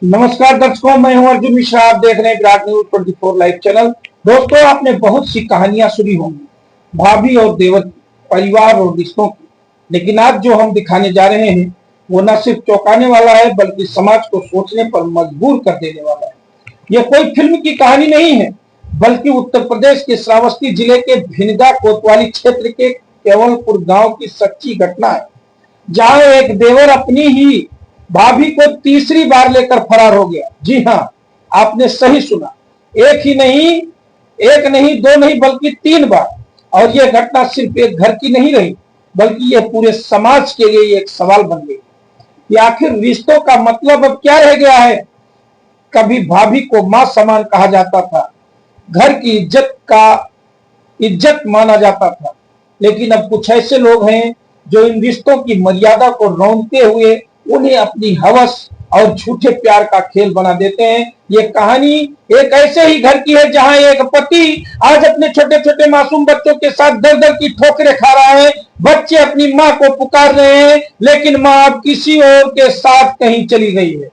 नमस्कार दर्शकों, मैं हूं अर्जुन मिश्रा। आप देख रहे हैं विराट न्यूज 24 लाइव चैनल। दोस्तों, आपने बहुत सी कहानियां सुनी होंगी भाभी और देवर की, परिवार और रिश्तों की, लेकिन आज जो हम दिखाने जा रहे हैं वो न सिर्फ चौंकाने वाला है बल्कि समाज को सोचने पर मजबूर कर देने वाला है। यह कोई फिल्म की कहानी नहीं है, बल्कि उत्तर प्रदेश के श्रावस्ती जिले के भिनगा कोतवाली क्षेत्र के केवलपुर गांव की सच्ची घटना है, जहां एक देवर अपनी ही भाभी को तीसरी बार लेकर फरार हो गया। जी हाँ, आपने सही सुना। एक नहीं, दो नहीं, बल्कि 3 बार। और यह घटना सिर्फ एक घर की नहीं रही, बल्कि यह पूरे समाज के लिए एक सवाल बन गई कि आखिर रिश्तों का मतलब अब क्या रह गया है। कभी भाभी को मां समान कहा जाता था, घर की इज्जत माना जाता था, लेकिन अब कुछ ऐसे लोग हैं जो इन रिश्तों की मर्यादा को रौंदते हुए उन्हें अपनी हवस और झूठे प्यार का खेल बना देते हैं। ये कहानी एक ऐसे ही घर की है जहां एक पति आज अपने छोटे छोटे मासूम बच्चों के साथ दर दर की ठोकरें खा रहा है। बच्चे अपनी मां को पुकार रहे हैं, लेकिन मां अब किसी और के साथ कहीं चली गई है।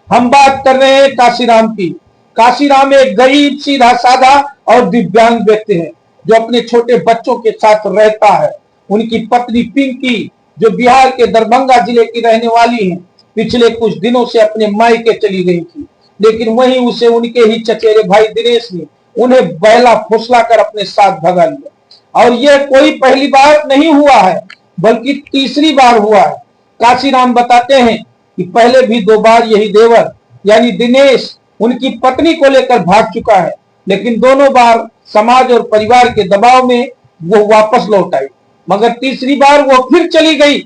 हम बात कर रहे हैं काशीराम की। काशीराम एक गरीब, सीधा साधा और दिव्यांग व्यक्ति है जो अपने छोटे बच्चों के साथ रहता है। उनकी पत्नी पिंकी, जो बिहार के दरभंगा जिले की रहने वाली है, पिछले कुछ दिनों से अपने मायके चली गई थी, लेकिन वहीं उसे उनके ही चचेरे भाई दिनेश ने उन्हें बहला फुसला कर अपने साथ भगा लिया। और यह कोई पहली बार नहीं हुआ है, बल्कि तीसरी बार हुआ है। काशीराम बताते हैं कि पहले भी 2 बार यही देवर यानी दिनेश उनकी पत्नी को लेकर भाग चुका है, लेकिन दोनों बार समाज और परिवार के दबाव में वो वापस लौट आई, मगर तीसरी बार वो फिर चली गई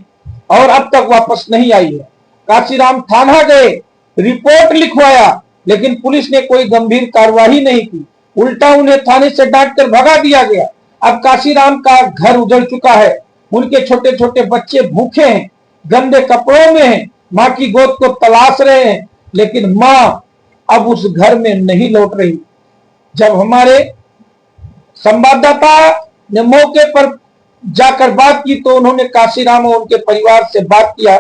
और अब तक वापस नहीं आई है। काशीराम थाना गए, रिपोर्ट लिखवाया, लेकिन पुलिस ने कोई गंभीर कार्रवाई नहीं की, उल्टा उन्हें थाने से डांट कर भगा दिया गया। अब काशीराम का घर उजड़ चुका है, उनके छोटे छोटे बच्चे भूखे हैं, गंदे कपड़ों में हैं, मां की गोद को तलाश रहे हैं, लेकिन मां अब उस घर में नहीं लौट रही। जब हमारे संवाददाता ने मौके पर जाकर बात की तो उन्होंने काशीराम और उनके परिवार से बात किया।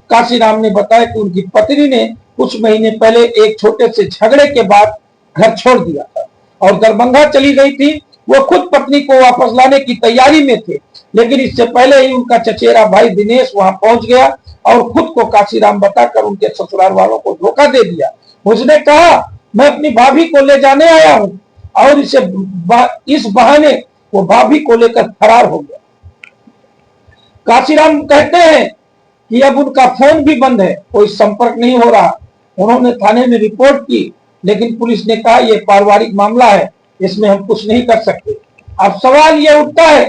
काशीराम ने बताया कि उनकी पत्नी ने कुछ महीने पहले एक छोटे से झगड़े के बाद घर छोड़ दिया था और दरभंगा चली गई थी। वो खुद पत्नी को वापस लाने की तैयारी में थे, लेकिन इससे पहले ही उनका चचेरा भाई दिनेश वहां पहुंच गया और खुद को काशीराम बताकर उनके ससुराल वालों को धोखा दे दिया। उसने कहा, मैं अपनी भाभी को ले जाने आया हूं, और इस बहाने वो भाभी को लेकर फरार हो गया। काशीराम कहते हैं कि अब उनका फोन भी बंद है, कोई संपर्क नहीं हो रहा। उन्होंने थाने में रिपोर्ट की, लेकिन पुलिस ने कहा यह पारिवारिक मामला है, इसमें हम कुछ नहीं कर सकते। अब सवाल यह उठता है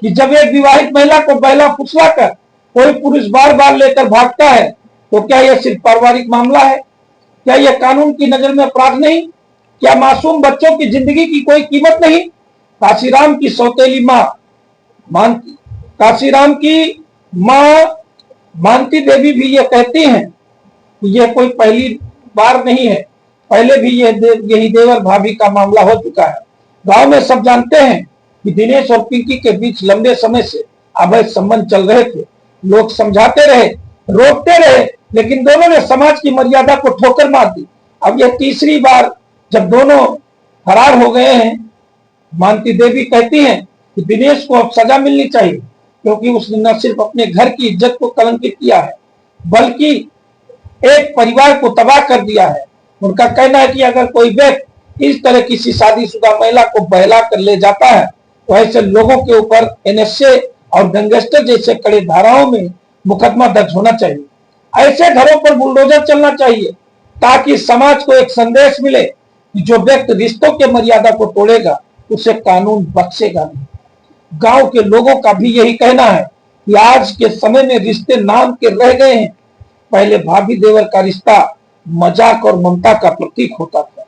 कि जब एक विवाहित महिला को बहला फुसला कर कोई पुरुष बार बार लेकर भागता है, तो क्या यह सिर्फ पारिवारिक मामला है? क्या यह कानून की नजर में अपराध नहीं? क्या मासूम बच्चों की जिंदगी की कोई कीमत नहीं? काशीराम की सौतेली काशीराम की मां मानती देवी भी ये कहती हैं कि यह कोई पहली बार नहीं है, पहले भी यही देवर भाभी का मामला हो चुका है। गांव में सब जानते हैं कि दिनेश और पिंकी के बीच लंबे समय से अवैध संबंध चल रहे थे। लोग समझाते रहे, रोकते रहे, लेकिन दोनों ने समाज की मर्यादा को ठोकर मार दी। अब यह तीसरी बार जब दोनों फरार हो गए हैं, मानती देवी कहती हैं कि दिनेश को अब सजा मिलनी चाहिए, क्योंकि उसने न सिर्फ अपने घर की इज्जत को कलंकित किया है, बल्कि एक परिवार को तबाह कर दिया है। उनका कहना है कि अगर कोई व्यक्ति इस तरह किसी शादीशुदा महिला को बहला कर ले जाता है, तो ऐसे लोगों के ऊपर एनएसए और गैंगस्टर जैसे कड़े धाराओं में मुकदमा दर्ज होना चाहिए। ऐसे घरों पर बुलडोजर चलना चाहिए, ताकि समाज को एक संदेश मिले कि जो व्यक्ति रिश्तों के मर्यादा को तोड़ेगा उसे कानून बख्शेगा नहीं। गांव के लोगों का भी यही कहना है कि आज के समय में रिश्ते नाम के रह गए हैं। पहले भाभी देवर का रिश्ता मजाक और ममता का प्रतीक होता था,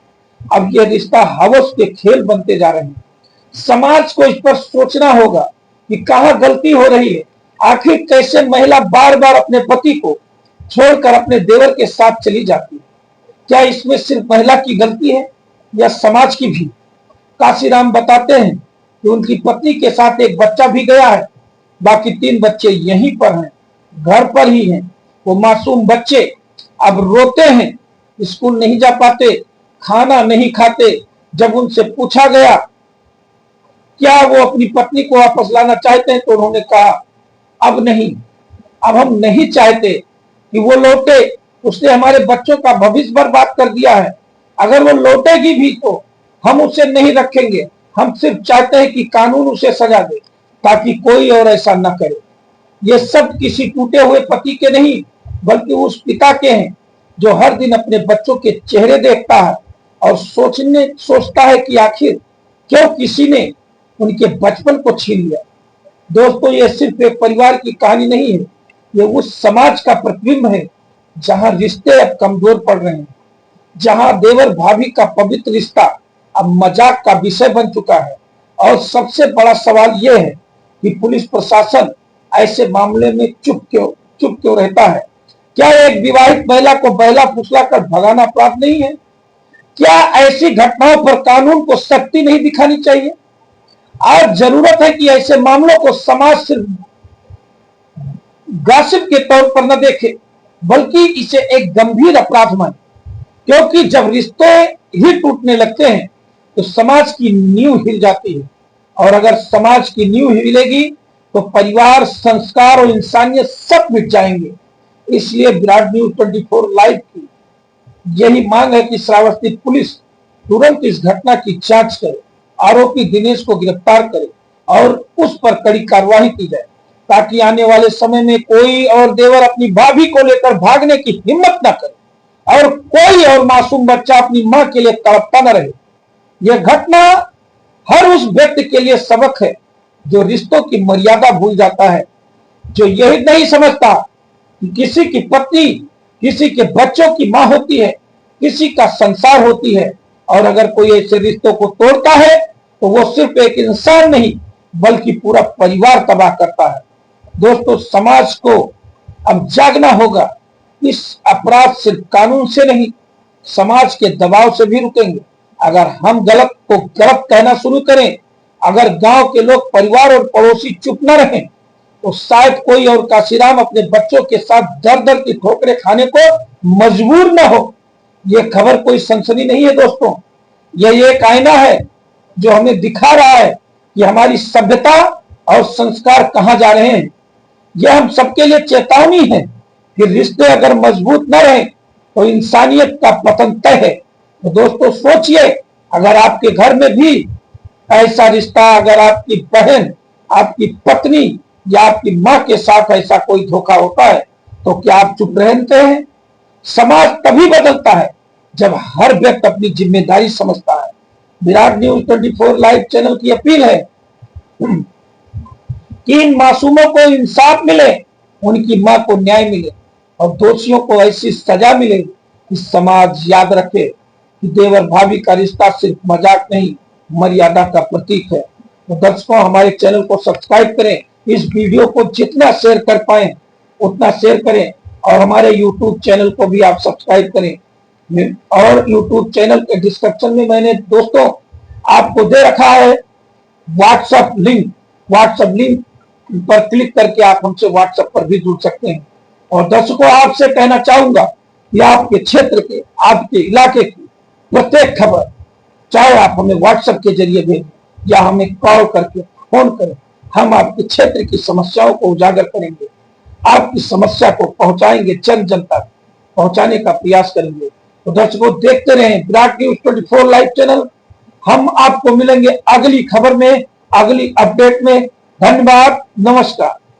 अब यह रिश्ता हवस के खेल बनते जा रहे हैं। समाज को इस पर सोचना होगा कि कहां गलती हो रही है। आखिर कैसे महिला बार बार अपने पति को छोड़कर अपने देवर के साथ चली जाती है? क्या इसमें सिर्फ महिला की गलती है या समाज की भी? काशीराम बताते हैं कि उनकी पत्नी के साथ एक बच्चा भी गया है, बाकी 3 बच्चे यहीं पर हैं, घर पर ही हैं। वो मासूम बच्चे अब रोते हैं स्कूल नहीं जा पाते, खाना नहीं खाते। जब उनसे पूछा गया क्या वो अपनी पत्नी को वापस लाना चाहते हैं तो उन्होंने कहा अब नहीं, अब हम नहीं चाहते कि वो लौटे। उसने हमारे बच्चों का भविष्य बर्बाद कर दिया है। अगर वो लौटेगी भी तो हम उसे नहीं रखेंगे। हम सिर्फ चाहते हैं कि कानून उसे सजा दे ताकि कोई और ऐसा न करे। ये सब किसी टूटे हुए पति के नहीं बल्कि उस पिता के हैं जो हर दिन अपने बच्चों के चेहरे देखता है और सोचता है कि आखिर क्यों किसी ने उनके बचपन को छीन लिया। दोस्तों, ये सिर्फ एक परिवार की कहानी नहीं है, ये उस समाज का प्रतिबिंब है जहां रिश्ते अब कमजोर पड़ रहे हैं, जहां देवर भाभी का पवित्र रिश्ता अब मजाक का विषय बन चुका है। और सबसे बड़ा सवाल यह है कि पुलिस प्रशासन ऐसे मामले में चुप क्यों रहता है। क्या एक विवाहित महिला को बहला फुसला कर भगाना अपराध नहीं है? क्या ऐसी घटनाओं पर कानून को सख्ती नहीं दिखानी चाहिए? आज जरूरत है कि ऐसे मामलों को समाज सिर्फ गॉसिप के तौर पर न देखे बल्कि इसे एक गंभीर अपराध माने, क्योंकि जब रिश्ते ही टूटने लगते हैं तो समाज की नींव हिल जाती है। और अगर समाज की नींव हिलेगी तो परिवार, संस्कार और इंसानियत सब मिट जाएंगे। इसलिए विराट न्यूज 24 लाइव की यही मांग है कि श्रावस्ती पुलिस तुरंत इस घटना की जांच करे, आरोपी दिनेश को गिरफ्तार करे और उस पर कड़ी कार्रवाई की जाए ताकि आने वाले समय में कोई और देवर अपनी भाभी को लेकर भागने की हिम्मत न करे और कोई और मासूम बच्चा अपनी मां के लिए तड़पता न रहे। यह घटना हर उस व्यक्ति के लिए सबक है जो रिश्तों की मर्यादा भूल जाता है, जो यही नहीं समझता कि किसी की पत्नी किसी के बच्चों की मां होती है, किसी का संसार होती है। और अगर कोई ऐसे रिश्तों को तोड़ता है तो वो सिर्फ एक इंसान नहीं बल्कि पूरा परिवार तबाह करता है। दोस्तों, समाज को अब जागना होगा। इस अपराध सिर्फ कानून से नहीं, समाज के दबाव से भी रुकेंगे। अगर हम गलत को गलत कहना शुरू करें, अगर गांव के लोग, परिवार और पड़ोसी चुप न रहें, तो शायद कोई और काशीराम अपने बच्चों के साथ दर दर की ठोकरें खाने को मजबूर न हो। यह खबर कोई सनसनी नहीं है दोस्तों, यह एक आईना है जो हमें दिखा रहा है कि हमारी सभ्यता और संस्कार कहां जा रहे हैं। यह हम सबके लिए चेतावनी है कि रिश्ते अगर मजबूत न रहे तो इंसानियत का पतन तय है। तो दोस्तों सोचिए, अगर आपके घर में भी ऐसा रिश्ता, अगर आपकी बहन, आपकी पत्नी या आपकी मां के साथ ऐसा कोई धोखा होता है तो क्या आप चुप रहते हैं? समाज तभी बदलता है जब हर व्यक्ति अपनी जिम्मेदारी समझता है। विराट न्यूज 24 लाइव चैनल की अपील है कि इन मासूमों को इंसाफ मिले, उनकी मां को न्याय मिले और दोषियों को ऐसी सजा मिले कि समाज याद रखे कि देवर भाभी का रिश्ता सिर्फ मजाक नहीं, मर्यादा का प्रतीक है। तो दर्शकों, हमारे चैनल को सब्सक्राइब करें, इस वीडियो को जितना शेयर कर पाए उतना शेयर करें और हमारे यूट्यूब चैनल को भी आप सब्सक्राइब करें। और यूट्यूब चैनल के डिस्क्रिप्शन में मैंने दोस्तों आपको दे रखा है व्हाट्सएप लिंक पर क्लिक करके आप हमसे व्हाट्सएप पर भी जुड़ सकते हैं। और दर्शकों, आपसे कहना चाहूंगा कि आपके क्षेत्र के, आपके इलाके की प्रत्येक खबर चाहे आप हमें व्हाट्सएप के जरिए भेजें या हमें कॉल करके फोन करें, हम आपके क्षेत्र की समस्याओं को उजागर करेंगे, आपकी समस्या को पहुंचाएंगे, जन जन तक पहुंचाने का प्रयास करेंगे। तो दर्शकों, देखते रहें विराट न्यूज 24 लाइव चैनल। हम आपको मिलेंगे अगली खबर में, अगली अपडेट में। धन्यवाद, नमस्कार।